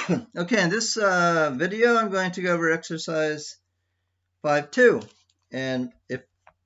Okay, in this video, I'm going to go over exercise 5.2. And if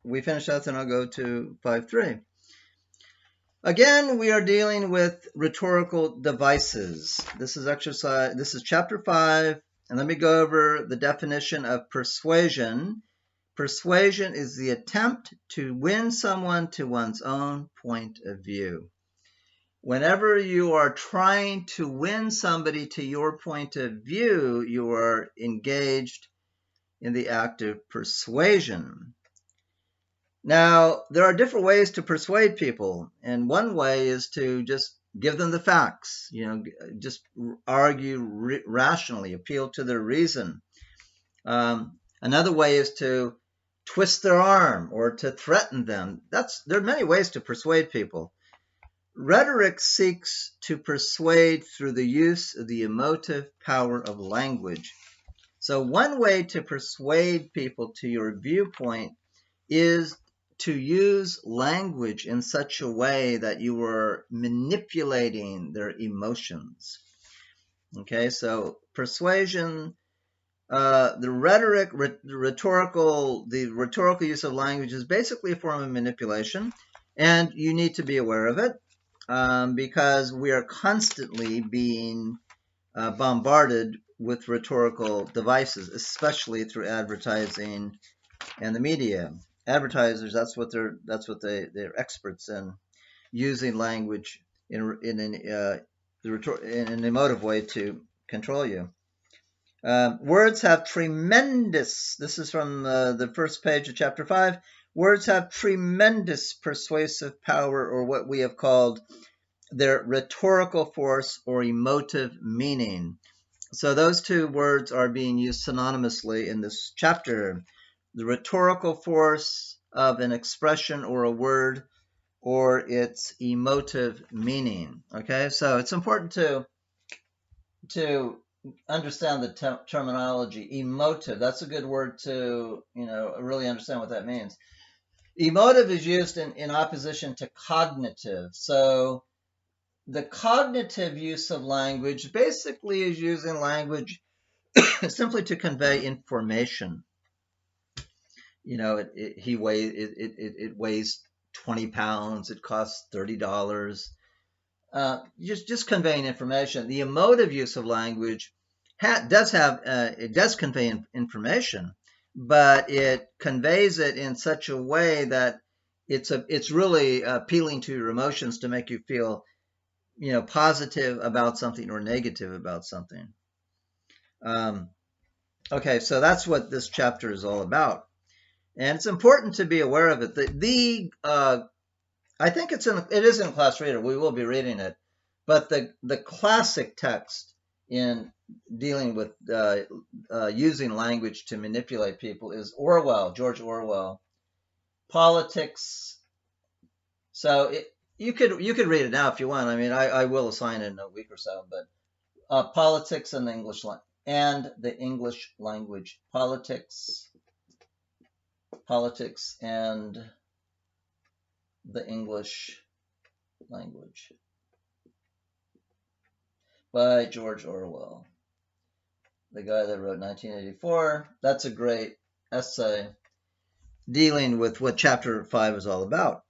we finish that, then I'll go to 5.3. Again, we are dealing with rhetorical devices. This is chapter 5. And let me go over the definition of persuasion. Persuasion is the attempt to win someone to one's own point of view. Whenever you are trying to win somebody to your point of view, you are engaged in the act of persuasion. Now, there are different ways to persuade people, and one way is to just give them the facts, just argue rationally, appeal to their reason. Another way is to twist their arm or to threaten them. There are many ways to persuade people. Rhetoric seeks to persuade through the use of the emotive power of language. So one way to persuade people to your viewpoint is to use language in such a way that you are manipulating their emotions. Okay, so persuasion, the rhetorical use of language is basically a form of manipulation, and you need to be aware of it. Because we are constantly being bombarded with rhetorical devices, especially through advertising and the media. Advertisers, that's what they're experts in, using language in an emotive way to control you. Words have tremendous, this is from the first page of chapter 5, words have tremendous persuasive power, or what we have called their rhetorical force or emotive meaning. So those two words are being used synonymously in this chapter. The rhetorical force of an expression or a word, or its emotive meaning. Okay, so it's important to understand the terminology. Emotive, that's a good word to really understand what that means. Emotive is used in opposition to cognitive. So the cognitive use of language basically is using language simply to convey information. It weighs 20 pounds. It costs $30. Just conveying information. The emotive use of language does convey information, but it conveys it in such a way that it's really appealing to your emotions to make you feel positive about something or negative about something. Okay, so that's what this chapter is all about. And it's important to be aware of it. I think it is in a class reader. We will be reading it. But the classic text in dealing with using language to manipulate people is George Orwell, Politics. So you could read it now if you want. I mean, I will assign it in a week or so. But Politics and the English language. Politics and the English language by George Orwell, the guy that wrote 1984. That's a great essay dealing with what chapter 5 is all about.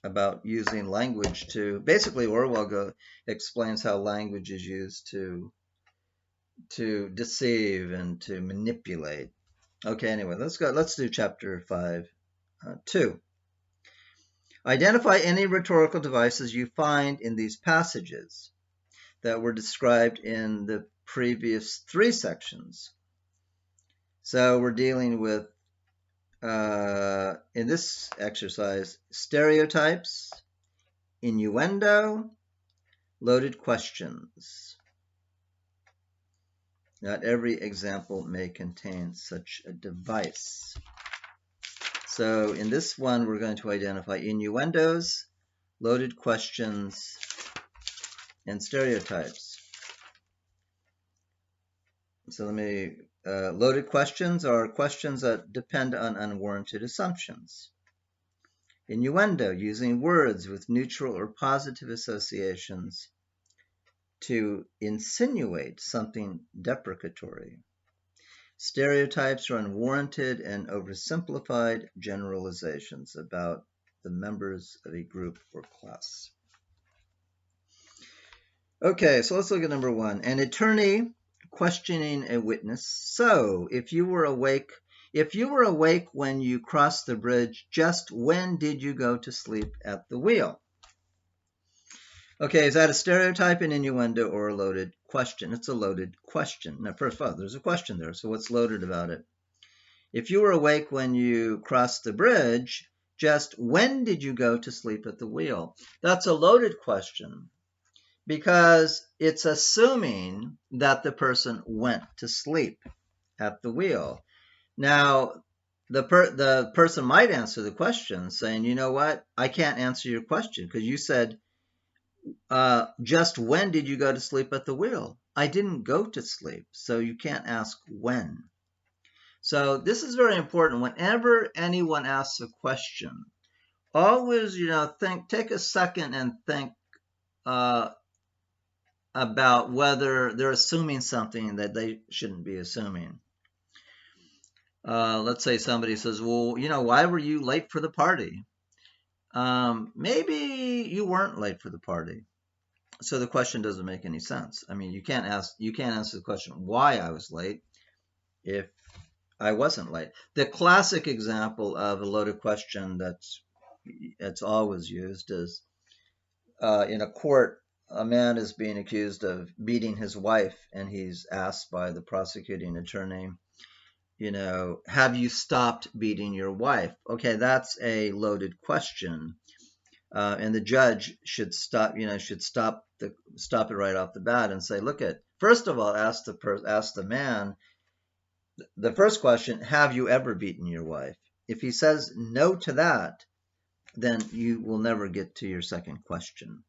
About using language to, basically Orwell explains how language is used to deceive and to manipulate. Okay, anyway, let's do chapter 5.2. Identify any rhetorical devices you find in these passages that were described in the previous 3 sections. So we're dealing with, in this exercise, stereotypes, innuendo, loaded questions. Not every example may contain such a device. So in this one, we're going to identify innuendos, loaded questions, and stereotypes. So loaded questions are questions that depend on unwarranted assumptions. Innuendo, using words with neutral or positive associations to insinuate something deprecatory. Stereotypes are unwarranted and oversimplified generalizations about the members of a group or class. Okay, so let's look at number 1. An attorney questioning a witness. So, if you were awake when you crossed the bridge, just when did you go to sleep at the wheel? Okay, is that a stereotype, an innuendo, or a loaded question? It's a loaded question. Now, first of all, there's a question there, so what's loaded about it? If you were awake when you crossed the bridge, just when did you go to sleep at the wheel? That's a loaded question because it's assuming that the person went to sleep at the wheel. Now, the person might answer the question saying, you know what, I can't answer your question because you said, just when did you go to sleep at the wheel? I didn't go to sleep, so you can't ask when. So this is very important. Whenever anyone asks a question, always, take a second and think about whether they're assuming something that they shouldn't be assuming. Let's say somebody says, well, why were you late for the party? Maybe you weren't late for the party. So the question doesn't make any sense. I mean, you can't answer the question why I was late if I wasn't late. The classic example of a loaded question that's always used is in a court, a man is being accused of beating his wife, and he's asked by the prosecuting attorney, have you stopped beating your wife? Okay, that's a loaded question. And the judge should stop it right off the bat and say, first of all, ask the man the first question, have you ever beaten your wife? If he says no to that, then you will never get to your second question.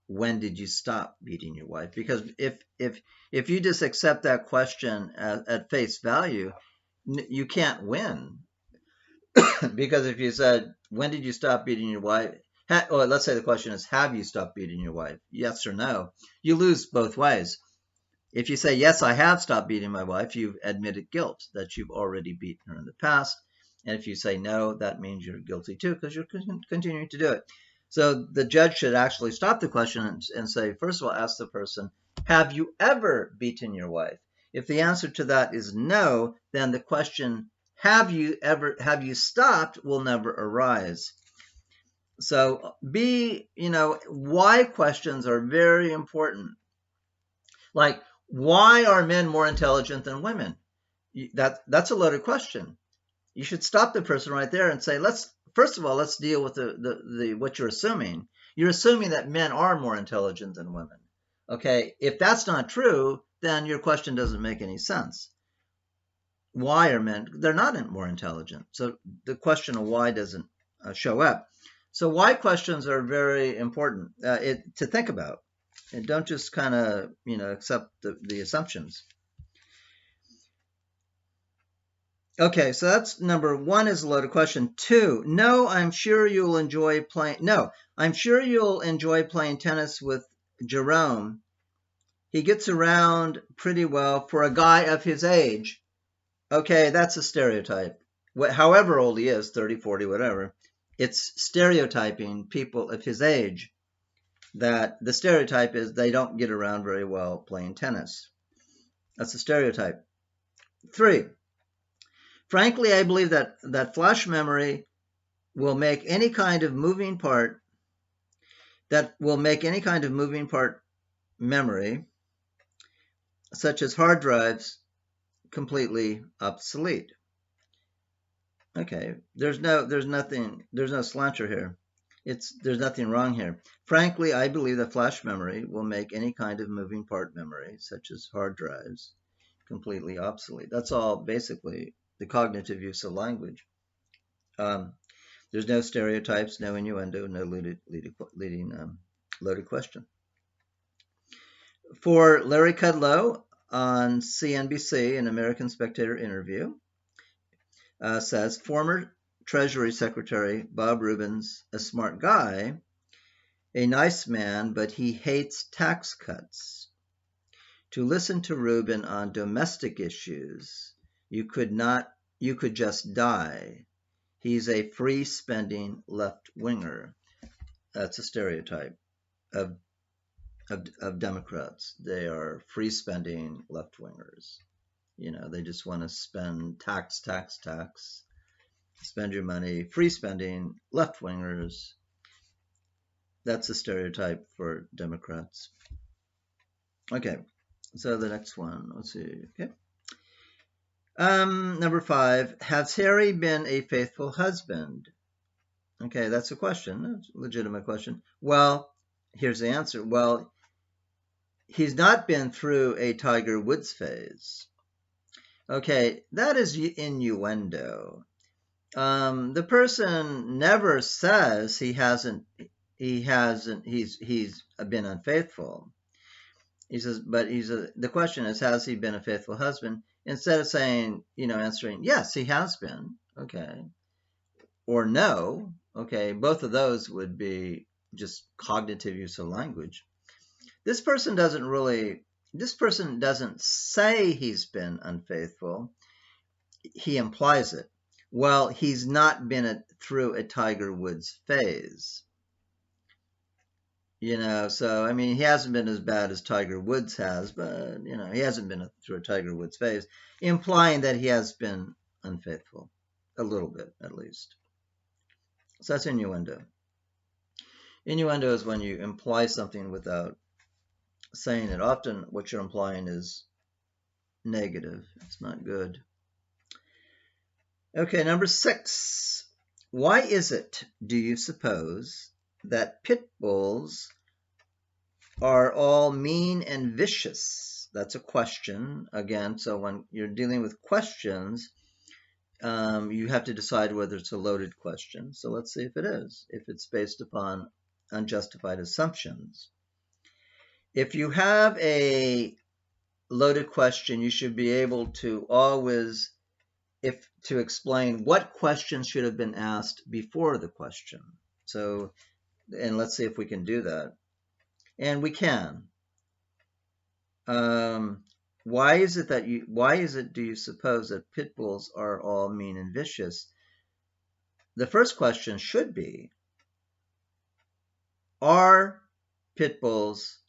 When did you stop beating your wife? Because if you just accept that question at face value, you can't win. Because if you said, when did you stop beating your wife? Or let's say the question is, have you stopped beating your wife? Yes or no. You lose both ways. If you say, yes, I have stopped beating my wife, you've admitted guilt, that you've already beaten her in the past. And if you say no, that means you're guilty too, because you're continuing to do it. So the judge should actually stop the question and say, first of all, ask the person, have you ever beaten your wife? If the answer to that is no, then the question, have you stopped, will never arise. So why questions are very important. Like, why are men more intelligent than women? That's a loaded question. You should stop the person right there and say, first of all, let's deal with the what you're assuming. You're assuming that men are more intelligent than women. Okay, if that's not true, then your question doesn't make any sense. Why are men? They're not more intelligent. So the question of why doesn't show up. So why questions are very important to think about. And don't just kind of, accept the assumptions. Okay, so that's number 1 is a loaded question. 2, I'm sure you'll enjoy playing tennis with Jerome. He gets around pretty well for a guy of his age. Okay, that's a stereotype. However old he is, 30, 40, whatever. It's stereotyping people of his age. That the stereotype is they don't get around very well playing tennis. That's a stereotype. 3, frankly, I believe that flash memory will make any kind of moving part memory, such as hard drives, completely obsolete. Okay, there's no slanter here. There's nothing wrong here. Frankly, I believe that flash memory will make any kind of moving part memory, such as hard drives, completely obsolete. That's all basically the cognitive use of language. There's no stereotypes, no innuendo, no loaded question. For Larry Kudlow on CNBC, an American Spectator interview, says, former Treasury Secretary Bob Rubin's a smart guy, a nice man, but he hates tax cuts. to listen to Rubin on domestic issues. You could just die. He's a free-spending left-winger. That's a stereotype of Democrats. They are free-spending left-wingers. You know, they just want to spend tax, spend your money, free-spending left-wingers. That's a stereotype for Democrats. Okay, so the next one, let's see. Okay. Number 5, has Harry been a faithful husband? Okay, that's a question. That's a legitimate question. Well, here's the answer. Well, he's not been through a Tiger Woods phase. Okay, that is innuendo. The person never says he's been unfaithful. He says, but the question is, has he been a faithful husband? Instead of saying, answering, yes, he has been, okay, or no, okay, both of those would be just cognitive use of language. This person doesn't say he's been unfaithful. He implies it. Well, he's not been through a Tiger Woods phase. So, I mean, he hasn't been as bad as Tiger Woods has, but, he hasn't been through a Tiger Woods phase, implying that he has been unfaithful, a little bit, at least. So that's innuendo. Innuendo is when you imply something without saying it. Often what you're implying is negative. It's not good. Okay, number 6. Why is it, do you suppose, that pit bulls are all mean and vicious? That's a question. Again, so when you're dealing with questions, you have to decide whether it's a loaded question. So let's see if it is, if it's based upon unjustified assumptions. If you have a loaded question, you should be able to always, to explain what questions should have been asked before the question. So, and let's see if we can do that. And we can. Why is it, do you suppose that pit bulls are all mean and vicious? The first question should be, are pit bulls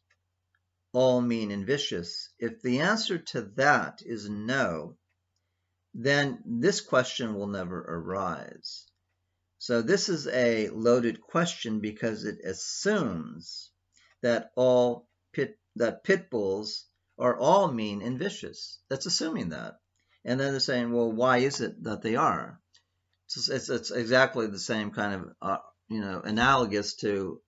all mean and vicious? If the answer to that is no, then this question will never arise. So this is a loaded question because it assumes that pit bulls are all mean and vicious. That's assuming that. And then they're saying, well, why is it that they are? It's exactly the same kind of, analogous to,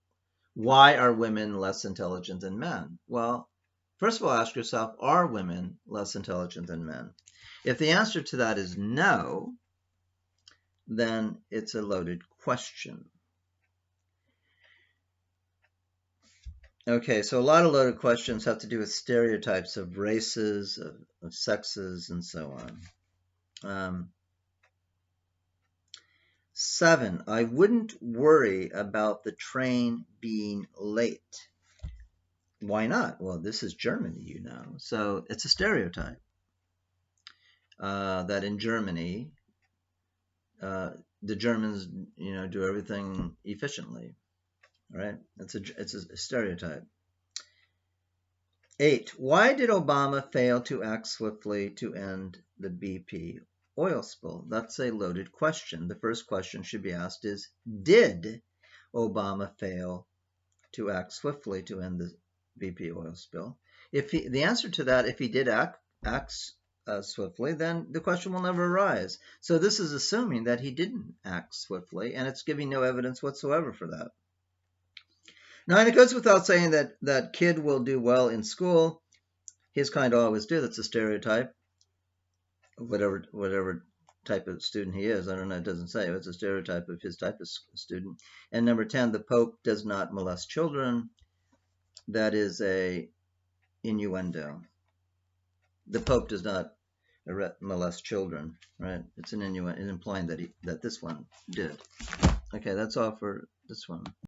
why are women less intelligent than men? Well, first of all, ask yourself, are women less intelligent than men? If the answer to that is no, then it's a loaded question. Okay, so a lot of loaded questions have to do with stereotypes of races, of sexes, and so on. 7, I wouldn't worry about the train being late. Why not? Well, this is Germany, so it's a stereotype that in Germany, the Germans, do everything efficiently. Right? It's a stereotype. 8, why did Obama fail to act swiftly to end the BP oil spill? That's a loaded question. The first question should be asked is, did Obama fail to act swiftly to end the BP oil spill? The answer to that, if he did act swiftly, then the question will never arise. So this is assuming that he didn't act swiftly, and it's giving no evidence whatsoever for that. 9, it goes without saying that kid will do well in school. His kind always do. That's a stereotype. Whatever type of student he is. I don't know, it doesn't say. It's a stereotype of his type of student. And number 10, the Pope does not molest children. That is a innuendo. The Pope does not molest children, right? It's an innuendo, implying that this one did. Okay, that's all for this one.